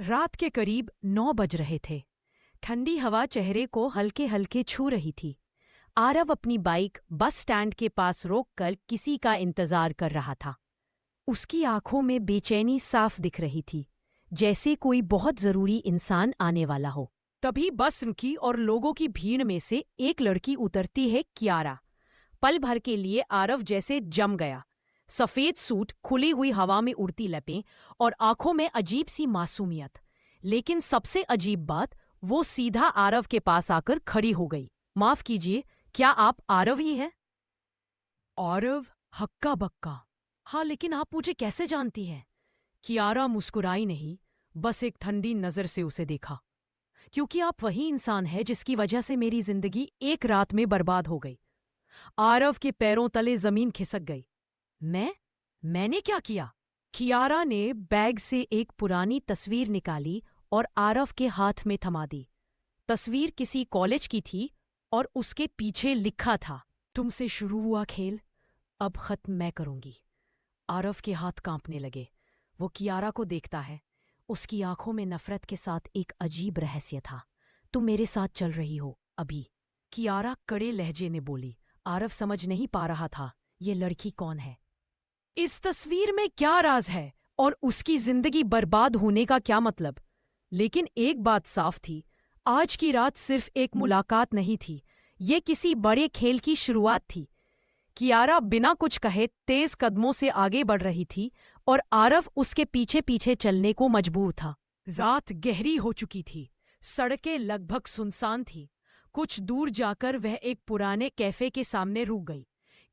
रात के करीब 9 बज रहे थे। ठंडी हवा चेहरे को हल्के हल्के छू रही थी। आरव अपनी बाइक बस स्टैंड के पास रोककर किसी का इंतजार कर रहा था। उसकी आंखों में बेचैनी साफ दिख रही थी, जैसे कोई बहुत जरूरी इंसान आने वाला हो। तभी बस रुकी और लोगों की भीड़ में से एक लड़की उतरती है, कियारा। पल भर के लिए आरव जैसे जम गया। सफेद सूट, खुली हुई हवा में उड़ती लपें और आंखों में अजीब सी मासूमियत। लेकिन सबसे अजीब बात, वो सीधा आरव के पास आकर खड़ी हो गई। माफ कीजिए, क्या आप आरव ही हैं? आरव हक्का बक्का। हाँ, लेकिन आप मुझे कैसे जानती हैं? कियारा मुस्कुराई नहीं, बस एक ठंडी नजर से उसे देखा। क्योंकि आप वही इंसान है जिसकी वजह से मेरी जिंदगी एक रात में बर्बाद हो गई। आरव के पैरों तले जमीन खिसक गई। मैंने क्या किया? कियारा ने बैग से एक पुरानी तस्वीर निकाली और आरव के हाथ में थमा दी। तस्वीर किसी कॉलेज की थी और उसके पीछे लिखा था, तुमसे शुरू हुआ खेल, अब खत्म मैं करूंगी। आरव के हाथ कांपने लगे। वो कियारा को देखता है। उसकी आंखों में नफरत के साथ एक अजीब रहस्य था। तुम मेरे साथ चल रही हो अभी? कियारा कड़े लहजे में बोली। आरव समझ नहीं पा रहा था ये लड़की कौन है, इस तस्वीर में क्या राज है और उसकी जिंदगी बर्बाद होने का क्या मतलब। लेकिन एक बात साफ थी, आज की रात सिर्फ एक मुलाकात नहीं थी, ये किसी बड़े खेल की शुरुआत थी। कियारा बिना कुछ कहे तेज कदमों से आगे बढ़ रही थी और आरव उसके पीछे पीछे चलने को मजबूर था। रात गहरी हो चुकी थी, सड़कें लगभग सुनसान थी। कुछ दूर जाकर वह एक पुराने कैफे के सामने रुक गई।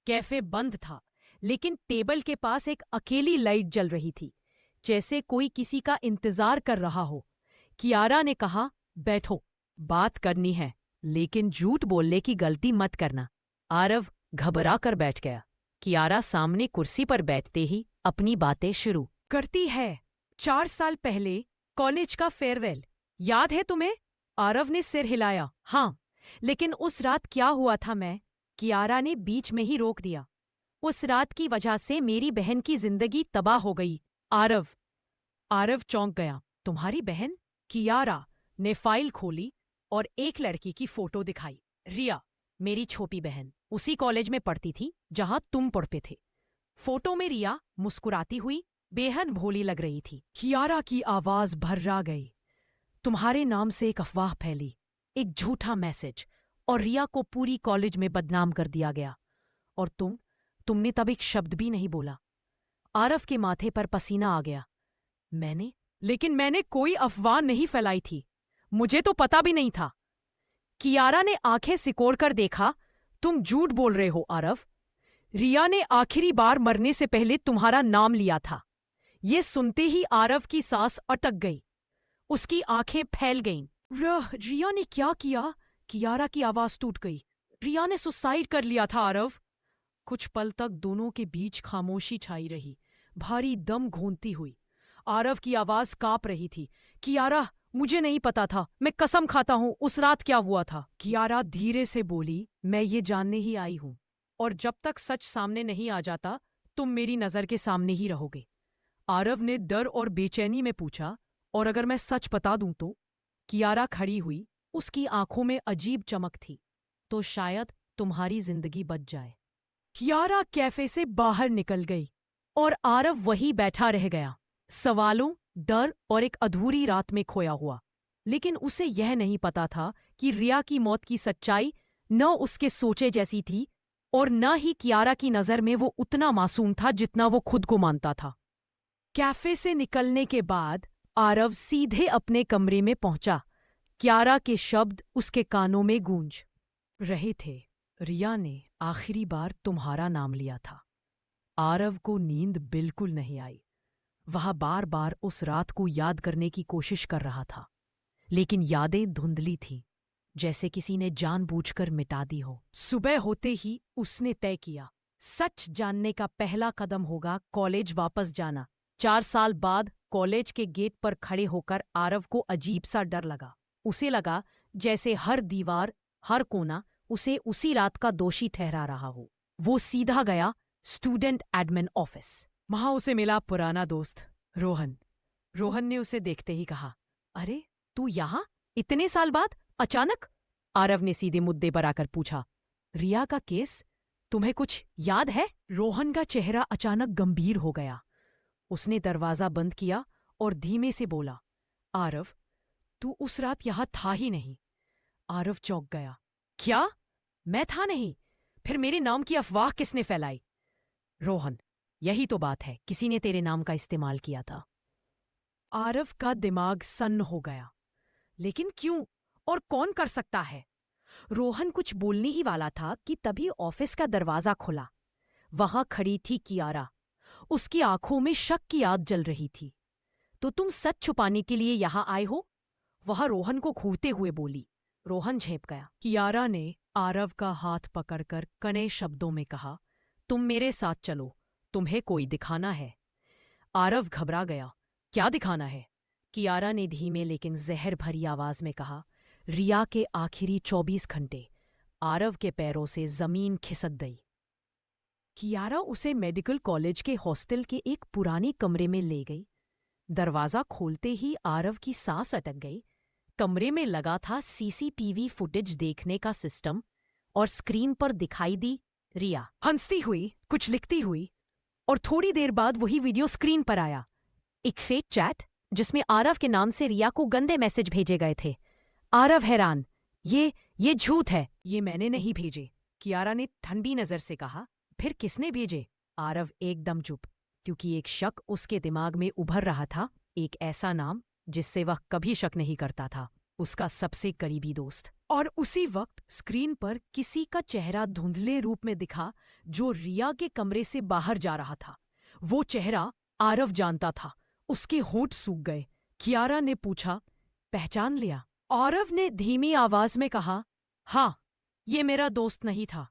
कैफे बंद था, लेकिन टेबल के पास एक अकेली लाइट जल रही थी, जैसे कोई किसी का इंतजार कर रहा हो। कियारा ने कहा, बैठो, बात करनी है, लेकिन झूठ बोलने की गलती मत करना। आरव घबरा कर बैठ गया। कियारा सामने कुर्सी पर बैठते ही अपनी बातें शुरू करती है। 4 साल पहले कॉलेज का फेयरवेल, याद है तुम्हें? आरव ने सिर हिलाया। हाँ, लेकिन उस रात क्या हुआ था कियारा ने बीच में ही रोक दिया। उस रात की वजह से मेरी बहन की जिंदगी तबाह हो गई। आरव चौंक गया। तुम्हारी बहन? कियारा ने फाइल खोली और एक लड़की की फोटो दिखाई। रिया, मेरी छोटी बहन, उसी कॉलेज में पढ़ती थी जहां तुम पढ़ते थे। फोटो में रिया मुस्कुराती हुई बेहद भोली लग रही थी। कियारा की आवाज भर्रा गई। तुम्हारे नाम से एक अफवाह फैली, एक झूठा मैसेज, और रिया को पूरी कॉलेज में बदनाम कर दिया गया। और तुमने तब एक शब्द भी नहीं बोला। आरव के माथे पर पसीना आ गया। लेकिन मैंने कोई अफवाह नहीं फैलाई थी, मुझे तो पता भी नहीं था। कियारा ने आंखें सिकोड़कर देखा। तुम झूठ बोल रहे हो आरव। रिया ने आखिरी बार मरने से पहले तुम्हारा नाम लिया था। ये सुनते ही आरव की सांस अटक गई। उसकी आंखें फैल गईं। रिया ने क्या किया? कियारा की आवाज टूट गई। रिया ने सुसाइड कर लिया था आरव। कुछ पल तक दोनों के बीच खामोशी छाई रही, भारी दम घोंटती हुई। आरव की आवाज कांप रही थी। कियारा, मुझे नहीं पता था, मैं कसम खाता हूं उस रात क्या हुआ था। कियारा धीरे से बोली, मैं ये जानने ही आई हूं, और जब तक सच सामने नहीं आ जाता तुम मेरी नजर के सामने ही रहोगे। आरव ने डर और बेचैनी में पूछा, और अगर मैं सच बता दूं तो? कियारा खड़ी हुई, उसकी आंखों में अजीब चमक थी। तो शायद तुम्हारी जिंदगी बच जाए। कियारा कैफे से बाहर निकल गई और आरव वहीं बैठा रह गया, सवालों, डर और एक अधूरी रात में खोया हुआ। लेकिन उसे यह नहीं पता था कि रिया की मौत की सच्चाई न उसके सोचे जैसी थी और न ही कियारा की नजर में वो उतना मासूम था जितना वो खुद को मानता था। कैफे से निकलने के बाद आरव सीधे अपने कमरे में पहुंचा। कियारा के शब्द उसके कानों में गूंज रहे थे। रिया ने आखिरी बार तुम्हारा नाम लिया था। आरव को नींद बिल्कुल नहीं आई। वह बार बार उस रात को याद करने की कोशिश कर रहा था, लेकिन यादें धुंधली थीं, जैसे किसी ने जानबूझकर मिटा दी हो। सुबह होते ही उसने तय किया, सच जानने का पहला कदम होगा कॉलेज वापस जाना। 4 साल बाद कॉलेज के गेट पर खड़े होकर आरव को अजीब सा डर लगा। उसे लगा जैसे हर दीवार, हर कोना उसे उसी रात का दोषी ठहरा रहा हो। वो सीधा गया स्टूडेंट एडमिन ऑफिस। वहां उसे मिला पुराना दोस्त रोहन। रोहन ने उसे देखते ही कहा, अरे, तू यहाँ इतने साल बाद अचानक? आरव ने सीधे मुद्दे पर आकर पूछा। रिया का केस, तुम्हें कुछ याद है? रोहन का चेहरा अचानक गंभीर हो गया। उसने दरवाजा बंद किया और धीमे से बोला, आरव, तू उस रात यहां था ही नहीं। आरव चौंक गया। क्या? मैं था नहीं? फिर मेरे नाम की अफवाह किसने फैलाई? रोहन, यही तो बात है, किसी ने तेरे नाम का इस्तेमाल किया था। आरव का दिमाग सन्न हो गया। लेकिन क्यों और कौन कर सकता है? रोहन कुछ बोलने ही वाला था कि तभी ऑफिस का दरवाजा खुला। वहां खड़ी थी कियारा। उसकी आंखों में शक की आग जल रही थी। तो तुम सच छुपाने के लिए यहां आए हो? वह रोहन को घूरते हुए बोली। रोहन झेप गया। कियारा ने आरव का हाथ पकड़कर कड़े शब्दों में कहा, तुम मेरे साथ चलो, तुम्हें कोई दिखाना है। आरव घबरा गया। क्या दिखाना है? कियारा ने धीमे लेकिन जहर भरी आवाज में कहा। रिया के आखिरी 24 घंटे। आरव के पैरों से जमीन खिसक गई। कियारा उसे मेडिकल कॉलेज के हॉस्टल के एक पुराने कमरे में ले गई। दरवाजा खोलते ही आरव की सांस अटक गई। कमरे में लगा था सीसीटीवी फुटेज देखने का सिस्टम और स्क्रीन पर दिखाई दी रिया हंसती हुई, कुछ लिखती हुई, और थोड़ी देर बाद वही वीडियो स्क्रीन पर आया। एक फेक चैट जिसमें आरव के नाम से रिया को गंदे मैसेज भेजे गए थे। आरव हैरान। ये झूठ है। ये मैंने नहीं भेजे, कियारा ने ठंडी नजर से कहा। फिर किसने भेजे? आरव एकदम चुप, क्योंकि एक शक उसके दिमाग में उभर रहा था। एक ऐसा नाम जिससे वह कभी शक नहीं करता था, उसका सबसे करीबी दोस्त। और उसी वक्त स्क्रीन पर किसी का चेहरा धुंधले रूप में दिखा जो रिया के कमरे से बाहर जा रहा था। वो चेहरा आरव जानता था। उसके होंठ सूख गए। कियारा ने पूछा, पहचान लिया? आरव ने धीमी आवाज में कहा, हाँ, ये मेरा दोस्त नहीं था,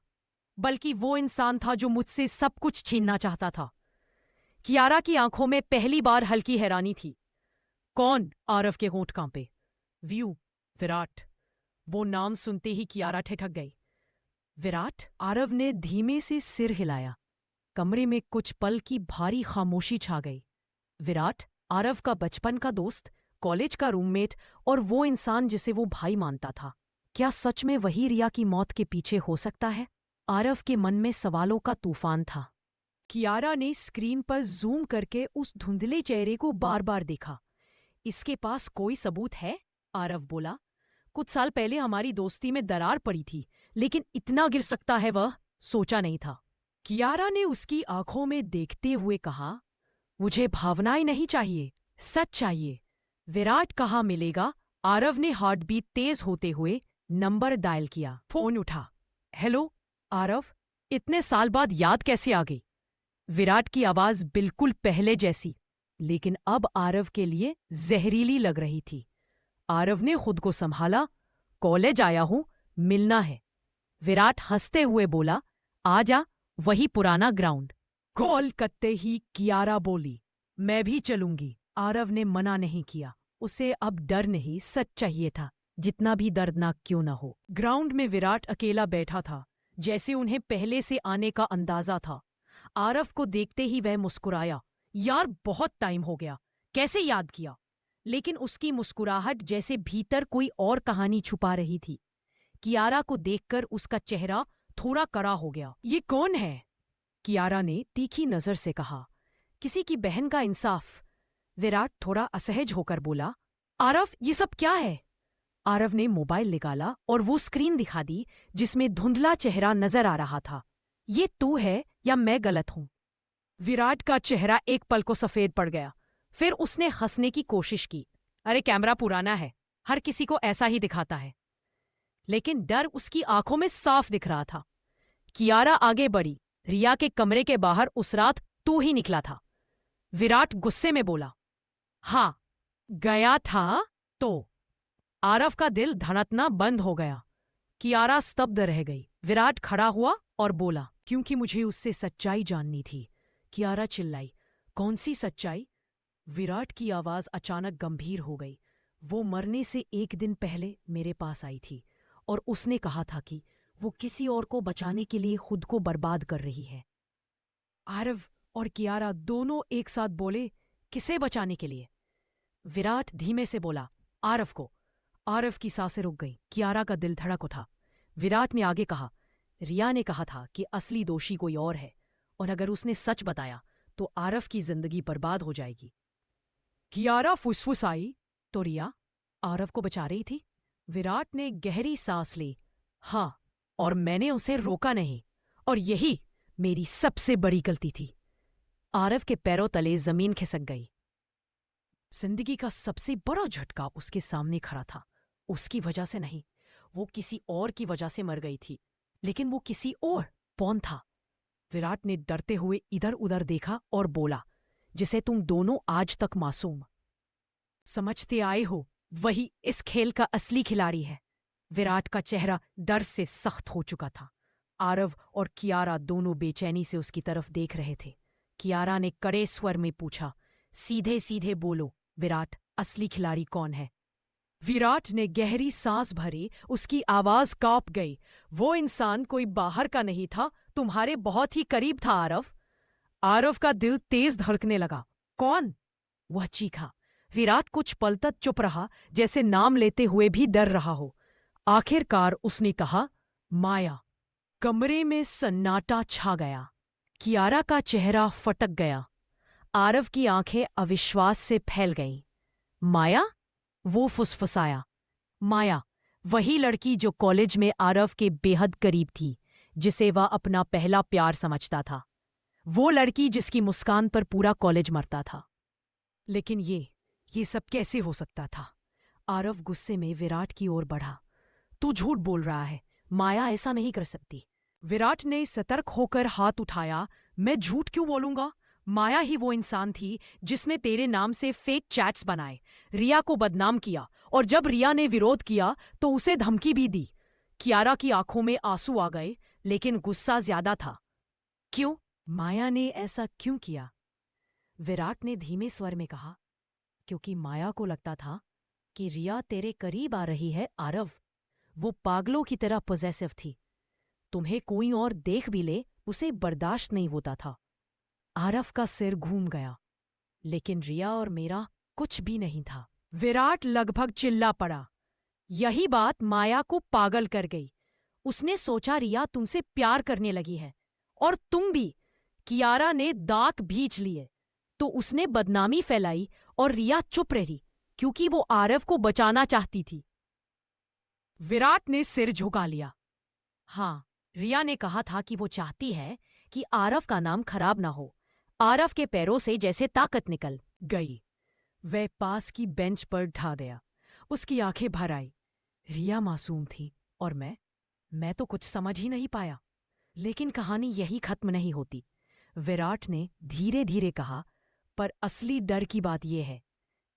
बल्कि वो इंसान था जो मुझसे सब कुछ छीनना चाहता था। कियारा की आंखों में पहली बार हल्की हैरानी थी। कौन? आरव के होंठ कांपे। व्यू, विराट। वो नाम सुनते ही कियारा ठिठक गई। विराट? आरव ने धीमे से सिर हिलाया। कमरे में कुछ पल की भारी खामोशी छा गई। विराट, आरव का बचपन का दोस्त, कॉलेज का रूममेट, और वो इंसान जिसे वो भाई मानता था। क्या सच में वही रिया की मौत के पीछे हो सकता है? आरव के मन में सवालों का तूफान था। कियारा ने स्क्रीन पर जूम करके उस धुंधले चेहरे को बार बार देखा। इसके पास कोई सबूत है? आरव बोला। कुछ साल पहले हमारी दोस्ती में दरार पड़ी थी, लेकिन इतना गिर सकता है वह सोचा नहीं था। कियारा ने उसकी आंखों में देखते हुए कहा, मुझे भावनाएं नहीं चाहिए, सच चाहिए। विराट कहाँ मिलेगा? आरव ने हार्टबीट तेज होते हुए नंबर डायल किया। फोन उठा। हेलो आरव, इतने साल बाद याद कैसे आ गई? विराट की आवाज बिल्कुल पहले जैसी, लेकिन अब आरव के लिए जहरीली लग रही थी। आरव ने खुद को संभाला। कॉलेज आया हूं, मिलना है। विराट हंसते हुए बोला, आजा, वही पुराना ग्राउंड। कॉल करते ही कियारा बोली, मैं भी चलूंगी। आरव ने मना नहीं किया। उसे अब डर नहीं, सच चाहिए था, जितना भी दर्दनाक क्यों न हो। ग्राउंड में विराट अकेला बैठा था, जैसे उन्हें पहले से आने का अंदाजा था। आरव को देखते ही वह मुस्कुराया। यार, बहुत टाइम हो गया, कैसे याद किया? लेकिन उसकी मुस्कुराहट जैसे भीतर कोई और कहानी छुपा रही थी। कियारा को देखकर उसका चेहरा थोड़ा कड़ा हो गया। ये कौन है? कियारा ने तीखी नजर से कहा, किसी की बहन का इंसाफ। विराट थोड़ा असहज होकर बोला, आरव, ये सब क्या है? आरव ने मोबाइल निकाला और वो स्क्रीन दिखा दी जिसमें धुंधला चेहरा नजर आ रहा था। ये तू है या मैं गलत हूं? विराट का चेहरा एक पल को सफेद पड़ गया। फिर उसने हंसने की कोशिश की। अरे, कैमरा पुराना है, हर किसी को ऐसा ही दिखाता है। लेकिन डर उसकी आंखों में साफ दिख रहा था। कियारा आगे बढ़ी। रिया के कमरे के बाहर उस रात तू ही निकला था। विराट गुस्से में बोला, हाँ, गया था तो। आरव का दिल धड़कना बंद हो गया। कियारा स्तब्ध रह गई। विराट खड़ा हुआ और बोला, क्योंकि मुझे उससे सच्चाई जाननी थी। कियारा चिल्लाई, कौन सी सच्चाई? विराट की आवाज अचानक गंभीर हो गई। वो मरने से एक दिन पहले मेरे पास आई थी और उसने कहा था कि वो किसी और को बचाने के लिए खुद को बर्बाद कर रही है। आरव और कियारा दोनों एक साथ बोले, किसे बचाने के लिए? विराट धीमे से बोला, आरव की सांसें रुक गई। कियारा का दिल धड़क उठा। विराट ने आगे कहा, रिया ने कहा था कि असली दोषी कोई और है, और अगर उसने सच बताया तो आरव की जिंदगी बर्बाद हो जाएगी। कियारा फुसफुसाई, तो रिया आरव को बचा रही थी? विराट ने गहरी सांस ली। हाँ, और मैंने उसे रोका नहीं, और यही मेरी सबसे बड़ी गलती थी। आरव के पैरों तले जमीन खिसक गई। जिंदगी का सबसे बड़ा झटका उसके सामने खड़ा था। उसकी वजह से नहीं, वो किसी और की वजह से मर गई थी। लेकिन वो किसी और कौन था? विराट ने डरते हुए इधर उधर देखा और बोला, जिसे तुम दोनों आज तक मासूम समझते आए हो, वही इस खेल का असली खिलाड़ी है। विराट का चेहरा डर से सख्त हो चुका था। आरव और कियारा दोनों बेचैनी से उसकी तरफ देख रहे थे। कियारा ने कड़े स्वर में पूछा, सीधे सीधे बोलो विराट, असली खिलाड़ी कौन है? विराट ने गहरी सांस भरी। उसकी आवाज कांप गई। वो इंसान कोई बाहर का नहीं था, तुम्हारे बहुत ही करीब था आरव। आरव का दिल तेज धड़कने लगा। कौन? वह चीखा। विराट कुछ पल तक चुप रहा, जैसे नाम लेते हुए भी डर रहा हो। आखिरकार उसने कहा, माया। कमरे में सन्नाटा छा गया। कियारा का चेहरा फटक गया। आरव की आंखें अविश्वास से फैल गईं। माया? वो फुसफुसाया। माया, वही लड़की जो कॉलेज में आरव के बेहद करीब थी, जिसे वह अपना पहला प्यार समझता था। वो लड़की जिसकी मुस्कान पर पूरा कॉलेज मरता था। लेकिन ये सब कैसे हो सकता था? आरव गुस्से में विराट की ओर बढ़ा। तू झूठ बोल रहा है, माया ऐसा नहीं कर सकती। विराट ने सतर्क होकर हाथ उठाया। मैं झूठ क्यों बोलूंगा? माया ही वो इंसान थी जिसने तेरे नाम से फेक चैट्स बनाए, रिया को बदनाम किया, और जब रिया ने विरोध किया तो उसे धमकी भी दी। कियारा की आंखों में आंसू आ गए, लेकिन गुस्सा ज्यादा था। क्यों? माया ने ऐसा क्यों किया? विराट ने धीमे स्वर में कहा, क्योंकि माया को लगता था कि रिया तेरे करीब आ रही है आरव। वो पागलों की तरह पॉसेसिव थी। तुम्हें कोई और देख भी ले, उसे बर्दाश्त नहीं होता था। आरव का सिर घूम गया। लेकिन रिया और मेरा कुछ भी नहीं था। विराट लगभग चिल्ला पड़ा। यही बात माया को पागल कर गई। उसने सोचा रिया तुमसे प्यार करने लगी है, और तुम भी। कियारा ने दांत भींच लिए तो उसने बदनामी फैलाई, और रिया चुप रही क्योंकि वो आरव को बचाना चाहती थी। विराट ने सिर झुका लिया। हाँ, रिया ने कहा था कि वो चाहती है कि आरव का नाम खराब ना हो। आरव के पैरों से जैसे ताकत निकल गई। वह पास की बेंच पर ढा गया। उसकी आंखें भर आई। रिया मासूम थी, और मैं तो कुछ समझ ही नहीं पाया। लेकिन कहानी यही खत्म नहीं होती। विराट ने धीरे धीरे कहा, पर असली डर की बात यह है।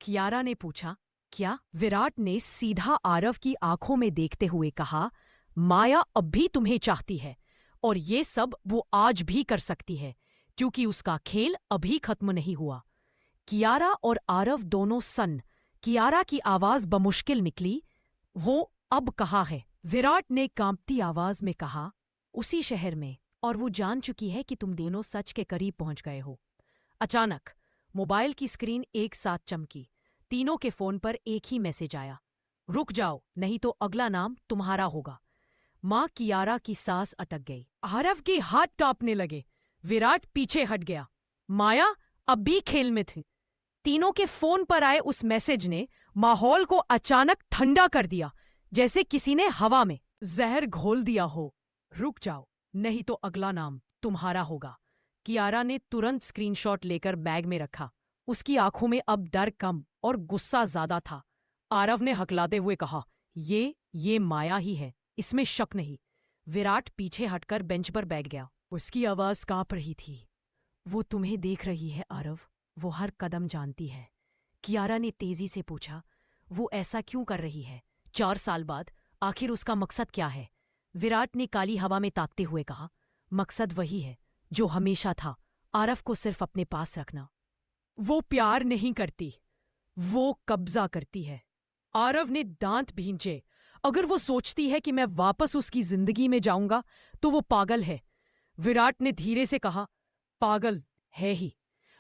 कियारा ने पूछा, क्या? विराट ने सीधा आरव की आंखों में देखते हुए कहा, माया अब भी तुम्हें चाहती है, और ये सब वो आज भी कर सकती है, क्योंकि उसका खेल अभी खत्म नहीं हुआ। कियारा और आरव दोनों सन्न। कियारा की आवाज बमुश्किल निकली, वो अब कहाँ है? विराट ने कांपती आवाज में कहा, उसी शहर में, और वो जान चुकी है कि तुम दोनों सच के करीब पहुंच गए हो। अचानक मोबाइल की स्क्रीन एक साथ चमकी। तीनों के फोन पर एक ही मैसेज आया, रुक जाओ, नहीं तो अगला नाम तुम्हारा होगा। मां कियारा की सांस अटक गई। आरव के हाथ कांपने लगे। विराट पीछे हट गया। माया अब भी खेल में थी। तीनों के फोन पर आए उस मैसेज ने माहौल को अचानक ठंडा कर दिया, जैसे किसी ने हवा में जहर घोल दिया हो। रुक जाओ, नहीं तो अगला नाम तुम्हारा होगा। कियारा ने तुरंत स्क्रीनशॉट लेकर बैग में रखा। उसकी आंखों में अब डर कम और गुस्सा ज्यादा था। आरव ने हकलाते हुए कहा, ये माया ही है, इसमें शक नहीं। विराट पीछे हटकर बेंच पर बैठ गया। उसकी आवाज कांप रही थी। वो तुम्हें देख रही है आरव, वो हर कदम जानती है। कियारा ने तेजी से पूछा, वो ऐसा क्यों कर रही है? 4 साल बाद आखिर उसका मकसद क्या है? विराट ने काली हवा में ताकते हुए कहा, मकसद वही है जो हमेशा था, आरव को सिर्फ अपने पास रखना। वो प्यार नहीं करती, वो कब्जा करती है। आरव ने दांत भींचे। अगर वो सोचती है कि मैं वापस उसकी जिंदगी में जाऊंगा तो वो पागल है। विराट ने धीरे से कहा, पागल है ही,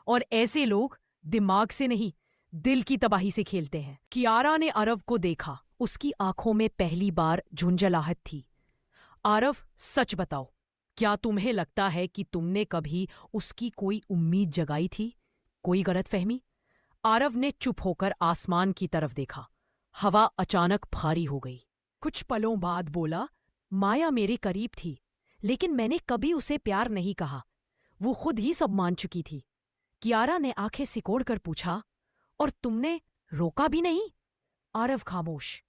और ऐसे लोग दिमाग से नहीं, दिल की तबाही से खेलते हैं। कियारा ने आरव को देखा। उसकी आंखों में पहली बार झुंझलाहट थी। आरव, सच बताओ, क्या तुम्हें लगता है कि तुमने कभी उसकी कोई उम्मीद जगाई थी? कोई गलतफहमी? आरव ने चुप होकर आसमान की तरफ देखा। हवा अचानक भारी हो गई। कुछ पलों बाद बोला, माया मेरे करीब थी, लेकिन मैंने कभी उसे प्यार नहीं कहा। वो खुद ही सब मान चुकी थी। कियारा ने आंखें सिकोड़कर पूछा, और तुमने रोका भी नहीं? आरव खामोश।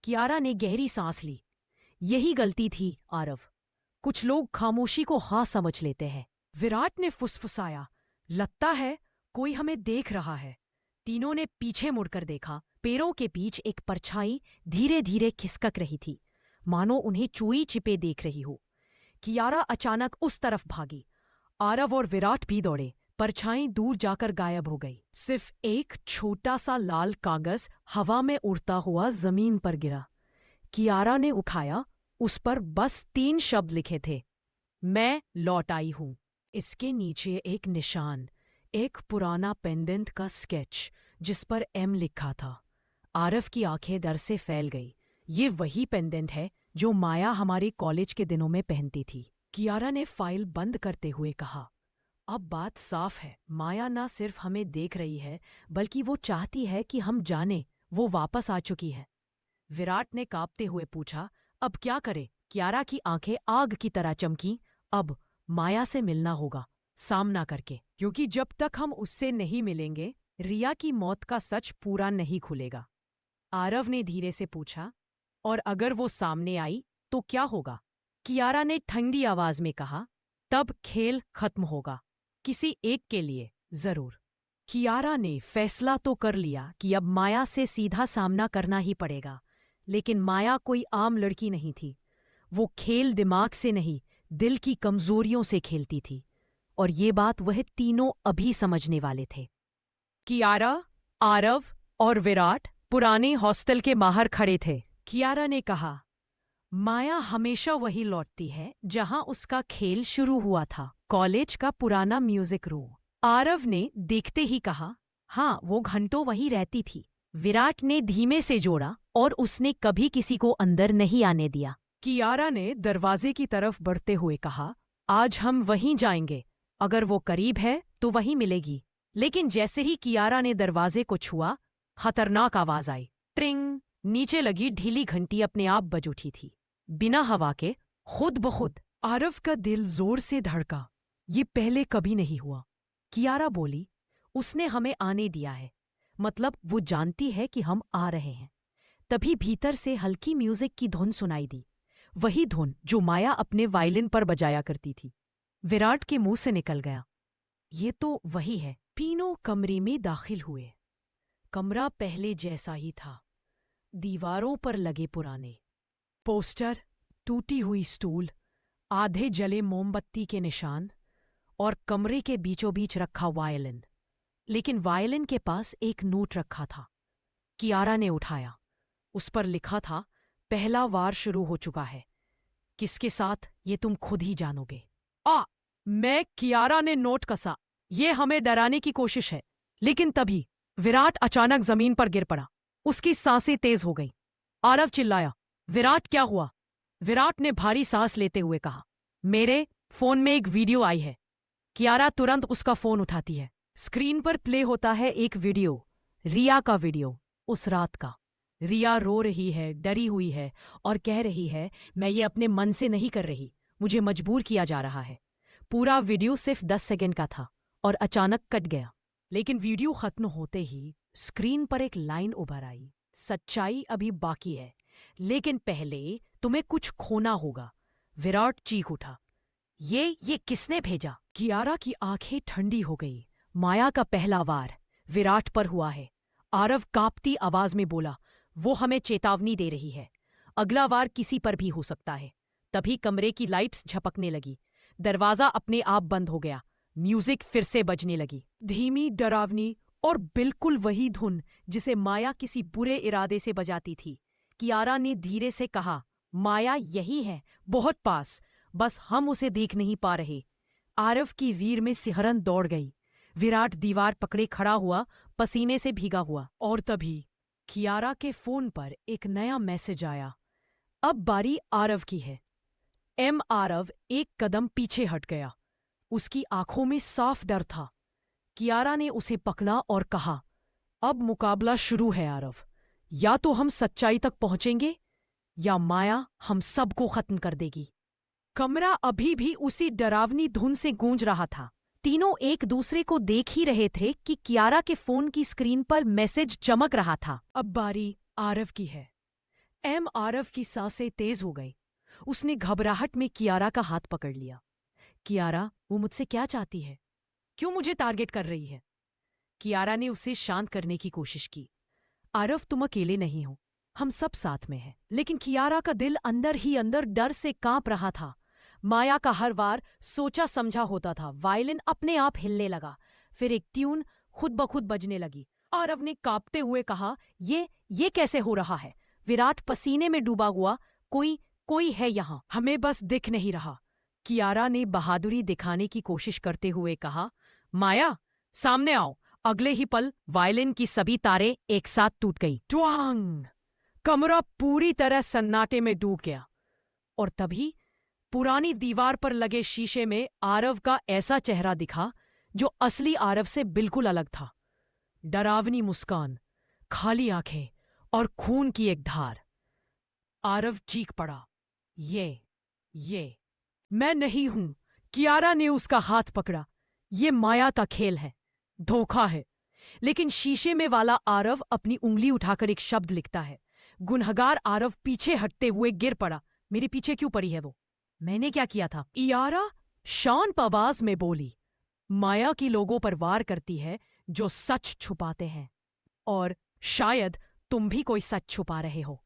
कियारा ने गहरी सांस ली। यही गलती थी आरव। कुछ लोग खामोशी को हाँ समझ लेते हैं। विराट ने फुसफुसाया, लगता है कोई हमें देख रहा है। तीनों ने पीछे मुड़कर देखा। पैरों के बीच एक परछाई धीरे धीरे खिसक रही थी, मानो उन्हें चूई छिपे देख रही हो। कियारा अचानक उस तरफ भागी। आरव और विराट भी दौड़े। परछाई दूर जाकर गायब हो गई। सिर्फ एक छोटा सा लाल कागज हवा में उड़ता हुआ जमीन पर गिरा। कियारा ने उठाया। उस पर बस 3 शब्द लिखे थे, मैं लौट आई हूं। इसके नीचे एक निशान, एक पुराना पेंडेंट का स्केच जिस पर एम लिखा था। आरव की आंखें डर से फैल गई। ये वही पेंडेंट है जो माया हमारे कॉलेज के दिनों में पहनती थी। कियारा ने फाइल बंद करते हुए कहा, अब बात साफ है, माया ना सिर्फ हमें देख रही है, बल्कि वो चाहती है कि हम जाने वो वापस आ चुकी है। विराट ने कांपते हुए पूछा, अब क्या करे? कियारा की आंखें आग की तरह चमकी। अब माया से मिलना होगा, सामना करके, क्योंकि जब तक हम उससे नहीं मिलेंगे, रिया की मौत का सच पूरा नहीं खुलेगा। आरव ने धीरे से पूछा, और अगर वो सामने आई तो क्या होगा? कियारा ने ठंडी आवाज में कहा, तब खेल खत्म होगा, किसी एक के लिए जरूर। कियारा ने फैसला तो कर लिया कि अब माया से सीधा सामना करना ही पड़ेगा, लेकिन माया कोई आम लड़की नहीं थी। वो खेल दिमाग से नहीं, दिल की कमजोरियों से खेलती थी, और ये बात वह तीनों अभी समझने वाले थे। कियारा, आरव और विराट पुराने हॉस्टल के बाहर खड़े थे। कियारा ने कहा, माया हमेशा वही लौटती है जहां उसका खेल शुरू हुआ था, कॉलेज का पुराना म्यूजिक रूम। आरव ने देखते ही कहा, हाँ, वो घंटों वहीं रहती थी। विराट ने धीमे से जोड़ा, और उसने कभी किसी को अंदर नहीं आने दिया। कियारा ने दरवाजे की तरफ बढ़ते हुए कहा, आज हम वहीं जाएंगे, अगर वो करीब है तो वहीं मिलेगी। लेकिन जैसे ही कियारा ने दरवाजे को छुआ, खतरनाक आवाज आई। ट्रिंग! नीचे लगी ढीली घंटी अपने आप बज उठी थी, बिना हवा के, खुद ब खुद। आरव का दिल जोर से धड़का। ये पहले कभी नहीं हुआ। कियारा बोली, उसने हमें आने दिया है, मतलब वो जानती है कि हम आ रहे हैं। तभी भीतर से हल्की म्यूजिक की धुन सुनाई दी, वही धुन जो माया अपने वायलिन पर बजाया करती थी। विराट के मुंह से निकल गया, ये तो वही है। तीनों कमरे में दाखिल हुए। कमरा पहले जैसा ही था। दीवारों पर लगे पुराने पोस्टर, टूटी हुई स्टूल, आधे जले मोमबत्ती के निशान, और कमरे के बीचों बीच रखा वायलिन। लेकिन वायलिन के पास एक नोट रखा था। कियारा ने उठाया। उस पर लिखा था, पहला वार शुरू हो चुका है, किसके साथ ये तुम खुद ही जानोगे। मैं कियारा ने नोट कसा। ये हमें डराने की कोशिश है। लेकिन तभी विराट अचानक जमीन पर गिर पड़ा। उसकी सांसें तेज हो गईं। आरव चिल्लाया, विराट क्या हुआ? विराट ने भारी सांस लेते हुए कहा, मेरे फोन में एक वीडियो आई है। कियारा तुरंत उसका फोन उठाती है। स्क्रीन पर प्ले होता है एक वीडियो, रिया का वीडियो, उस रात का। रिया रो रही है, डरी हुई है, और कह रही है, मैं ये अपने मन से नहीं कर रही, मुझे मजबूर किया जा रहा है। पूरा वीडियो सिर्फ 10 सेकंड का था और अचानक कट गया। लेकिन वीडियो खत्म होते ही स्क्रीन पर एक लाइन उभर आई, सच्चाई अभी बाकी है, लेकिन पहले तुम्हें कुछ खोना होगा। विराट चीख उठा, ये किसने भेजा? कियारा की आंखें ठंडी हो गई। माया का पहला वार विराट पर हुआ है। आरव कांपती आवाज में बोला, वो हमें चेतावनी दे रही है, अगला वार किसी पर भी हो सकता है। तभी कमरे की लाइट्स झपकने लगी, दरवाजा अपने आप बंद हो गया, म्यूजिक फिर से बजने लगी, धीमी, डरावनी, और बिल्कुल वही धुन जिसे माया किसी बुरे इरादे से बजाती थी। कियारा ने धीरे से कहा, माया यही है, बहुत पास, बस हम उसे देख नहीं पा रहे। आरव की वीर में सिहरन दौड़ गई। विराट दीवार पकड़े खड़ा हुआ, पसीने से भीगा हुआ। और तभी कियारा के फोन पर एक नया मैसेज आया। अब बारी आरव की है। आरव एक कदम पीछे हट गया। उसकी आंखों में साफ डर था। कियारा ने उसे पकड़ा और कहा, अब मुकाबला शुरू है आरव। या तो हम सच्चाई तक पहुंचेंगे या माया हम सबको खत्म कर देगी। कमरा अभी भी उसी डरावनी धुन से गूंज रहा था। तीनों एक दूसरे को देख ही रहे थे कि कियारा के फोन की स्क्रीन पर मैसेज चमक रहा था। अब बारी आरव की है। आरव की सांसें तेज हो गई। उसने घबराहट में कियारा का हाथ पकड़ लिया। कियारा, वो मुझसे क्या चाहती है? क्यों मुझे टारगेट कर रही है? कियारा ने उसे शांत करने की कोशिश की। आरव, तुम अकेले नहीं हो, हम सब साथ में हैं। लेकिन कियारा का दिल अंदर ही अंदर डर से कांप रहा था। माया का हर वार सोचा समझा होता था। वायलिन अपने आप हिलने लगा। फिर एक ट्यून खुद ब खुद बजने लगी। आरव ने कांपते हुए कहा, ये कैसे हो रहा है? विराट पसीने में डूबा हुआ, कोई है यहां, हमें बस दिख नहीं रहा। कियारा ने बहादुरी दिखाने की कोशिश करते हुए कहा, माया, सामने आओ। अगले ही पल वायलिन की सभी तारें एक साथ टूट गई। ट्वांग! कमरा पूरी तरह सन्नाटे में डूब गया। और तभी पुरानी दीवार पर लगे शीशे में आरव का ऐसा चेहरा दिखा जो असली आरव से बिल्कुल अलग था। डरावनी मुस्कान, खाली आंखें और खून की एक धार। आरव चीख पड़ा, ये मैं नहीं हूं। कियारा ने उसका हाथ पकड़ा। ये माया का खेल है, धोखा है। लेकिन शीशे में वाला आरव अपनी उंगली उठाकर एक शब्द लिखता है। गुनहगार आरव पीछे हटते हुए गिर पड़ा। मेरे पीछे क्यों पड़ी है वो? मैंने क्या किया था? कियारा शांत आवाज में बोली, माया की लोगों पर वार करती है जो सच छुपाते हैं। और शायद तुम भी कोई सच छुपा रहे हो।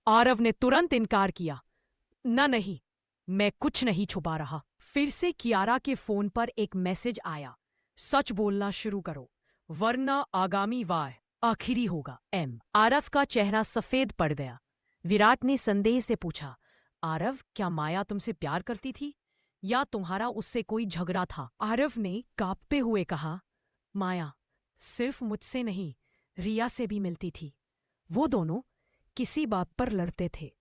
आरव ने तुरंत इनकार किया। नहीं, मैं कुछ नहीं छुपा रहा। फिर से कियारा के फोन पर एक मैसेज आया, सच बोलना शुरू करो वरना आगामी वार आखिरी होगा। आरव का चेहरा सफेद पड़ गया। विराट ने संदेह से पूछा, आरव, क्या माया तुमसे प्यार करती थी या तुम्हारा उससे कोई झगड़ा था? आरव ने कांपते हुए कहा, माया सिर्फ मुझसे नहीं, रिया से भी मिलती थी। वो दोनों किसी बात पर लड़ते थे।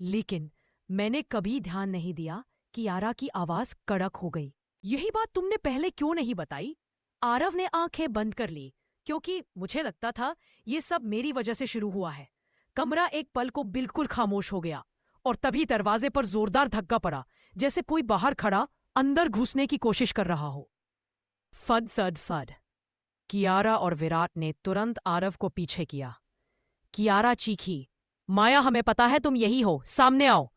लेकिन मैंने कभी ध्यान नहीं दिया। कियारा की आवाज कड़क हो गई। यही बात तुमने पहले क्यों नहीं बताई? आरव ने आंखें बंद कर ली। क्योंकि मुझे लगता था ये सब मेरी वजह से शुरू हुआ है। कमरा एक पल को बिल्कुल खामोश हो गया और तभी दरवाजे पर जोरदार धक्का पड़ा, जैसे कोई बाहर खड़ा अंदर घुसने की कोशिश कर रहा हो। फड फड फड। कियारा और विराट ने तुरंत आरव को पीछे किया। कियारा चीखी, माया, हमें पता है तुम यही हो, सामने आओ।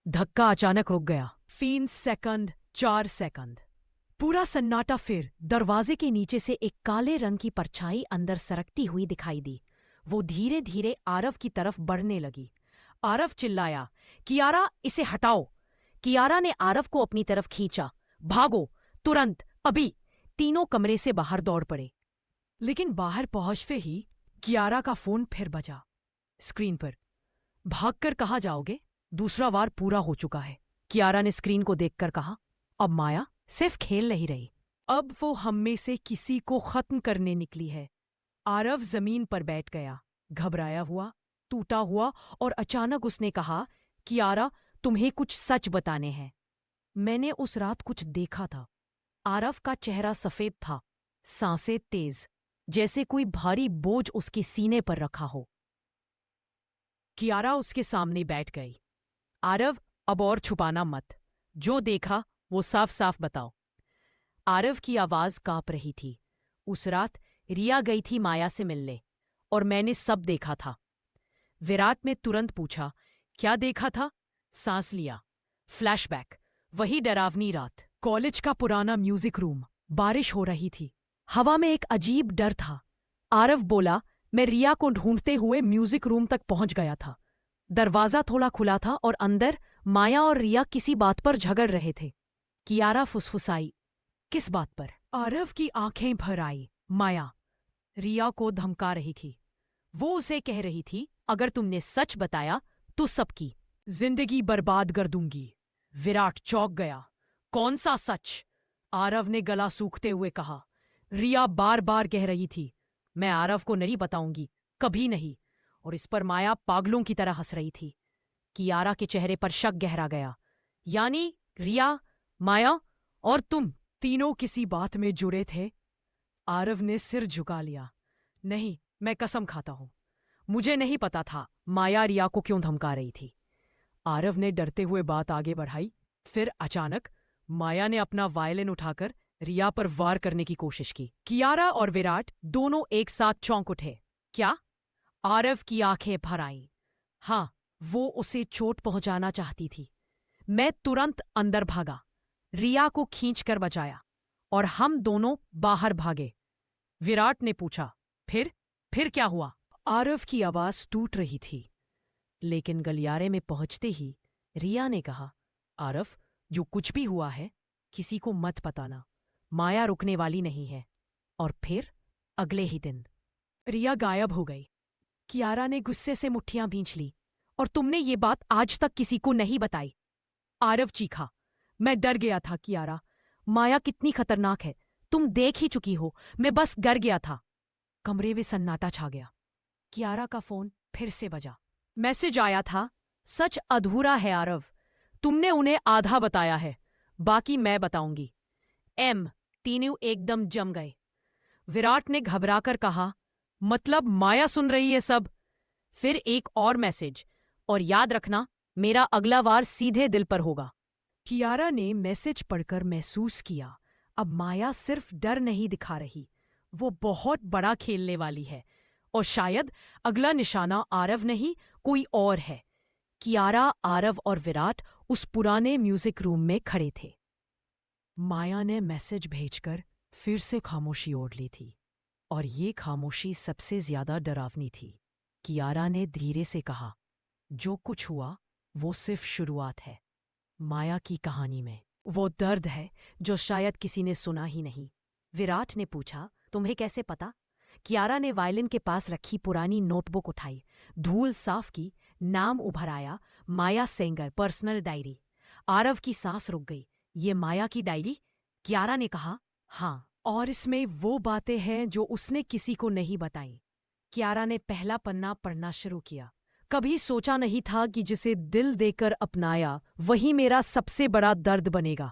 धक्का अचानक रुक गया। 3 सेकंड, 4 सेकंड, पूरा सन्नाटा। फिर दरवाजे के नीचे से एक काले रंग की परछाई अंदर सरकती हुई दिखाई दी। वो धीरे धीरे आरव की तरफ बढ़ने लगी। आरव चिल्लाया, कियारा, इसे हटाओ। कियारा ने आरव को अपनी तरफ खींचा। भागो, तुरंत, अभी। तीनों कमरे से बाहर दौड़ पड़े। लेकिन बाहर पहुंचते ही कियारा का फोन फिर बजा। स्क्रीन पर, भागकर कहाँ जाओगे? दूसरा वार पूरा हो चुका है। कियारा ने स्क्रीन को देखकर कहा, अब माया सिर्फ खेल नहीं रही, अब वो हम में से किसी को खत्म करने निकली है। आरव जमीन पर बैठ गया, घबराया हुआ, टूटा हुआ, और अचानक उसने कहा, कियारा, तुम्हें कुछ सच बताने हैं। मैंने उस रात कुछ देखा था। आरव का चेहरा सफेद था, सांसें तेज, जैसे कोई भारी बोझ उसके सीने पर रखा हो। कियारा उसके सामने बैठ गई। आरव, अब और छुपाना मत। जो देखा वो साफ साफ बताओ। आरव की आवाज कांप रही थी। उस रात रिया गई थी माया से मिलने और मैंने सब देखा था। विराट ने तुरंत पूछा, क्या देखा था? सांस लिया। फ्लैशबैक, वही डरावनी रात, कॉलेज का पुराना म्यूजिक रूम, बारिश हो रही थी, हवा में एक अजीब डर था। आरव बोला, मैं रिया को ढूंढते हुए म्यूजिक रूम तक पहुंच गया था। दरवाजा थोड़ा खुला था और अंदर माया और रिया किसी बात पर झगड़ रहे थे। कियारा फुसफुसाई, किस बात पर? आरव की आंखें भर आई। माया रिया को धमका रही थी। वो उसे कह रही थी, अगर तुमने सच बताया तो सबकी जिंदगी बर्बाद कर दूंगी। विराट चौंक गया। कौन सा सच? आरव ने गला सूखते हुए कहा, रिया बार बार कह रही थी, मैं आरव को नहीं बताऊंगी, कभी नहीं। और इस पर माया पागलों की तरह हंस रही थी। कियारा के चेहरे पर शक गहरा गया। यानी रिया, माया और तुम तीनों किसी बात में जुड़े थे? आरव ने सिर झुका लिया। नहीं, मैं कसम खाता हूं, मुझे नहीं पता था माया रिया को क्यों धमका रही थी। आरव ने डरते हुए बात आगे बढ़ाई। फिर अचानक माया ने अपना वायलिन उठाकर रिया पर वार करने की कोशिश की। कियारा और विराट दोनों एक साथ चौंक उठे। क्या? आरव की आंखें भर आईं। हाँ, वो उसे चोट पहुंचाना चाहती थी। मैं तुरंत अंदर भागा, रिया को खींचकर बचाया और हम दोनों बाहर भागे। विराट ने पूछा, फिर क्या हुआ? आरव की आवाज टूट रही थी, लेकिन गलियारे में पहुंचते ही रिया ने कहा, आरव, जो कुछ भी हुआ है किसी को मत बताना, माया रुकने वाली नहीं है। और फिर अगले ही दिन रिया गायब हो गई। कियारा ने गुस्से से मुट्ठियां भींच ली। और तुमने ये बात आज तक किसी को नहीं बताई? आरव चीखा। मैं डर गया था कियारा, माया कितनी खतरनाक है तुम देख ही चुकी हो, मैं बस डर गया था। कमरे में सन्नाटा छा गया। कियारा का फोन फिर से बजा। मैसेज आया था, सच अधूरा है आरव, तुमने उन्हें आधा बताया है, बाकी मैं बताऊंगी। तीनों एकदम जम गए। विराट ने घबराकर कहा, मतलब माया सुन रही है सब? फिर एक और मैसेज, और याद रखना मेरा अगला वार सीधे दिल पर होगा। कियारा ने मैसेज पढ़कर महसूस किया, अब माया सिर्फ डर नहीं दिखा रही, वो बहुत बड़ा खेलने वाली है। और शायद अगला निशाना आरव नहीं, कोई और है। कियारा, आरव और विराट उस पुराने म्यूजिक रूम में खड़े थे। माया ने मैसेज भेजकर फिर से खामोशी ओढ़ ली थी, और ये खामोशी सबसे ज्यादा डरावनी थी। कियारा ने धीरे से कहा, जो कुछ हुआ वो सिर्फ शुरुआत है। माया की कहानी में वो दर्द है जो शायद किसी ने सुना ही नहीं। विराट ने पूछा, तुम्हें कैसे पता? कियारा ने वायलिन के पास रखी पुरानी नोटबुक उठाई, धूल साफ की, नाम उभर आया, माया सेंगर, पर्सनल डायरी। आरव की सांस रुक गई। ये माया की डायरी? कियारा ने कहा, हाँ, और इसमें वो बातें हैं जो उसने किसी को नहीं बताई। कियारा ने पहला पन्ना पढ़ना शुरू किया। कभी सोचा नहीं था कि जिसे दिल देकर अपनाया वही मेरा सबसे बड़ा दर्द बनेगा।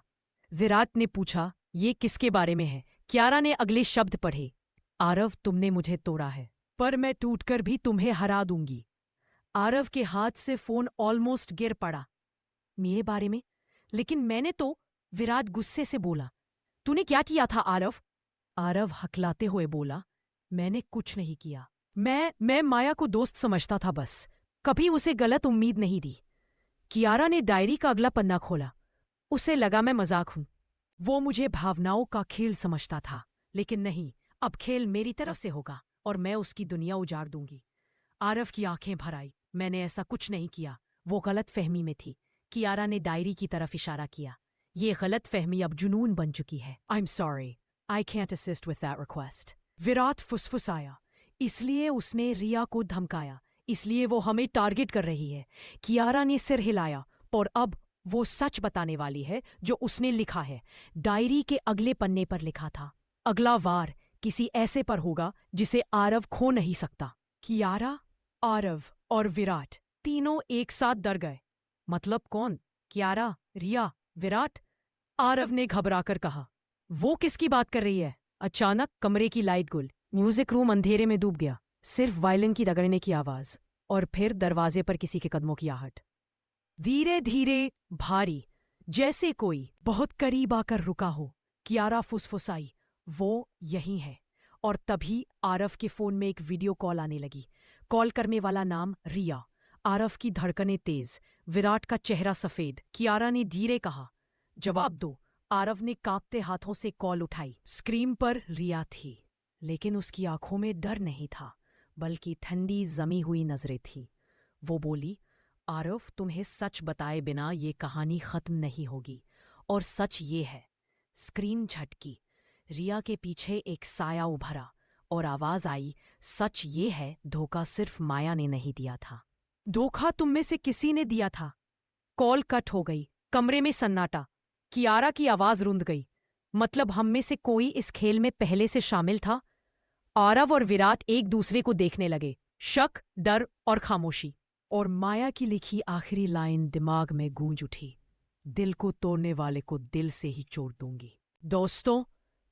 विराट ने पूछा, ये किसके बारे में है? कियारा ने अगले शब्द पढ़े, आरव, तुमने मुझे तोड़ा है, पर मैं टूटकर भी तुम्हें हरा दूंगी। आरव के हाथ से फोन ऑलमोस्ट गिर पड़ा। मेरे बारे में? लेकिन मैंने तो। विराट गुस्से से बोला, तूने क्या किया था आरव? आरव हकलाते हुए बोला, मैंने कुछ नहीं किया। मैं माया को दोस्त समझता था बस, कभी उसे गलत उम्मीद नहीं दी। कियारा ने डायरी का अगला पन्ना खोला। उसे लगा मैं मजाक हूं। वो मुझे भावनाओं का खेल समझता था, लेकिन नहीं, अब खेल मेरी तरफ से होगा और मैं उसकी दुनिया उजाड़ दूंगी। आरव की आंखें भर आई। मैंने ऐसा कुछ नहीं किया, वो गलत फहमी में थी। कियारा ने डायरी की तरफ इशारा किया। ये गलत फहमी अब जुनून बन चुकी है। I am sorry, I can't assist with that request. Virat फुसफुसाया, इसलिए उसने रिया को धमकाया, इसलिए वो हमें टारगेट कर रही है। कियारा ने सिर हिलाया, और अब वो सच बताने वाली है जो उसने लिखा है। डायरी के अगले पन्ने पर लिखा था, अगला वार किसी ऐसे पर होगा जिसे आरव खो नहीं सकता। कियारा, आरव और विराट तीनों एक साथ डर गए। मतलब कौन? कियारा, रिया, विराट? आरव ने घबराकर कहा, वो किसकी बात कर रही है? अचानक कमरे की लाइट गुल, म्यूजिक रूम अंधेरे में डूब गया। सिर्फ वायलिन की रगड़ने की आवाज, और फिर दरवाजे पर किसी के कदमों की आहट। धीरे धीरे, भारी, जैसे कोई बहुत करीब आकर रुका हो। कियारा फुसफुसाई, वो यही है। और तभी आरव के फोन में एक वीडियो कॉल आने लगी। कॉल करने वाला नाम रिया। आरव की धड़कनें तेज, विराट का चेहरा सफेद। कियारा ने धीरे कहा, जवाब दो। आरव ने कांपते हाथों से कॉल उठाई। स्क्रीन पर रिया थी, लेकिन उसकी आंखों में डर नहीं था, बल्कि ठंडी जमी हुई नजरें थी। वो बोली, आरव, तुम्हें सच बताए बिना ये कहानी खत्म नहीं होगी। और सच ये है। स्क्रीन झटकी, रिया के पीछे एक साया उभरा, और आवाज आई, सच ये है, धोखा सिर्फ माया ने नहीं दिया था, धोखा तुम में से किसी ने दिया था। कॉल कट हो गई। कमरे में सन्नाटा। कियारा की आवाज रुंध गई, मतलब हम में से कोई इस खेल में पहले से शामिल था? आरव और विराट एक दूसरे को देखने लगे, शक, डर और खामोशी। और माया की लिखी आखिरी लाइन दिमाग में गूंज उठी, दिल को तोड़ने वाले को दिल से ही छोड़ दूंगी। दोस्तों,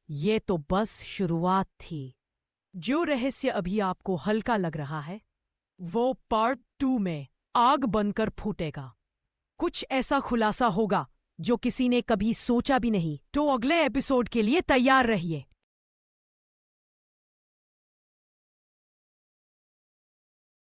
ये तो बस शुरुआत थी। जो रहस्य अभी आपको हल्का लग रहा है, वो पार्ट 2 में आग बनकर फूटेगा। कुछ ऐसा खुलासा होगा जो किसी ने कभी सोचा भी नहीं। तो अगले एपिसोड के लिए तैयार रहिए।